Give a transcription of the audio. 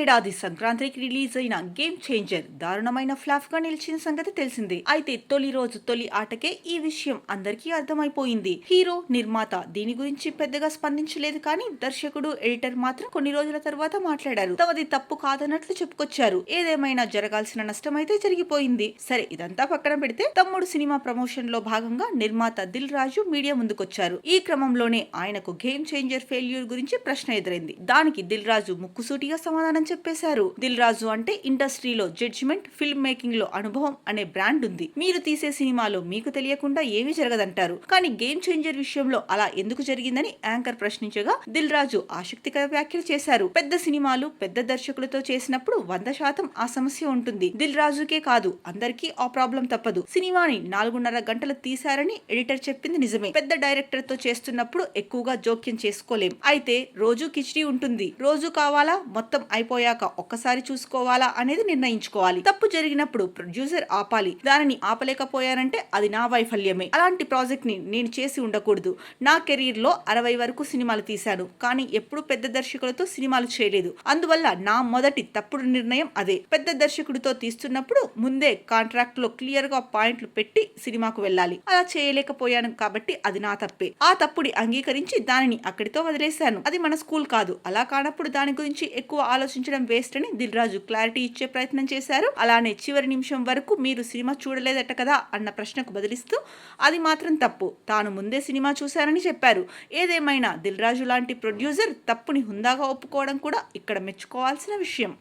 ఏడాది సంక్రాంతికి రిలీజ్ అయిన గేమ్ చేంజర్ దారుణమైన ఫ్లాప్ గా నిలిచిన సంగతి తెలిసిందే. అయితే తొలి రోజు తొలి ఆటకే ఈ విషయం అందరికీ అర్థమైపోయింది. హీరో, నిర్మాత దీని గురించి పెద్దగా స్పందించలేదు, కానీ దర్శకుడు, ఎడిటర్ మాత్రం కొన్ని రోజుల తర్వాత మాట్లాడారు. తమది తప్పు కాదన్నట్లు చెప్పుకొచ్చారు. ఏదేమైనా జరగాల్సిన నష్టం అయితే జరిగిపోయింది. సరే, ఇదంతా పక్కన పెడితే తమ్ముడు సినిమా ప్రమోషన్ లో భాగంగా నిర్మాత దిల్ రాజు మీడియా ముందుకొచ్చారు. ఈ క్రమంలోనే ఆయనకు గేమ్ చేంజర్ ఫెయిల్యూర్ గురించి ప్రశ్న ఎదురైంది. దానికి దిల్ రాజు ముక్కుసూటిగా సమాధానం చెప్పేశారు. దిల్ రాజు అంటే ఇండస్ట్రీలో జడ్జిమెంట్, ఫిల్మ్ మేకింగ్ లో అనుభవం అనే బ్రాండ్ ఉంది. మీరు తీసే సినిమాలో మీకు తెలియకుండా ఏమీ జరగదంటారు. కానీ గేమ్ చేంజర్ విషయంలో అలా ఎందుకు జరిగిందని యాంకర్ ప్రశ్నించగా దిల్ రాజు ఆసక్తికర వ్యాఖ్యలు చేశారు. పెద్ద సినిమాలు పెద్ద దర్శకులతో చేసినప్పుడు 100% ఆ సమస్య ఉంటుంది. దిల్ రాజుకే కాదు, అందరికీ ఆ ప్రాబ్లం తప్పదు. సినిమాని 4.5 గంటలు తీశారని ఎడిటర్ చెప్పింది నిజమే. పెద్ద డైరెక్టర్ తో చేస్తున్నప్పుడు ఎక్కువగా జోక్యం చేసుకోలేం. అయితే రోజు కిచిడి ఉంటుంది. రోజు కావాలా, మొత్తం అయిపోయాక ఒక్కసారి చూసుకోవాలా అనేది నిర్ణయించుకోవాలి. తప్పు జరిగినప్పుడు ప్రొడ్యూసర్ ఆపాలి. దానిని ఆపలేకపోయానంటే అది నా వైఫల్యమే. అలాంటి ప్రాజెక్ట్ ని నేను చేసి ఉండకూడదు. నా కెరీర్ లో 60 వరకు సినిమాలు తీశాను, కానీ ఎప్పుడు పెద్ద దర్శకులతో సినిమాలు చేయలేదు. అందువల్ల నా మొదటి తప్పుడు నిర్ణయం అదే. పెద్ద దర్శకుడితో తీస్తున్నప్పుడు ముందే కాంట్రాక్ట్ లో క్లియర్ గా పాయింట్లు పెట్టి సినిమాకు వెళ్ళాలి. అలా చేయలేకపోయాను కాబట్టి అది నా తప్పే. ఆ తప్పుడి అంగీకరించి దానిని అక్కడితో వదిలేశాను. అది మన స్కూల్ కాదు. అలా కానప్పుడు దాని గురించి ఎక్కువ ఆలోచించడం వేస్ట్ అని దిల్ రాజు క్లారిటీ ఇచ్చే ప్రయత్నం చేశారు. అలానే చివరి నిమిషం వరకు మీరు సినిమా చూడలేదట కదా అన్న ప్రశ్నకు బదిలిస్తూ అది మాత్రం తప్పు, తాను ముందే సినిమా చూశారని చెప్పారు. ఏదేమైనా దిల్ రాజు లాంటి ప్రొడ్యూసర్ తప్పుని హుందాగా ఒప్పుకోవడం కూడా ఇక్కడ మెచ్చుకోవాల్సిన విషయం.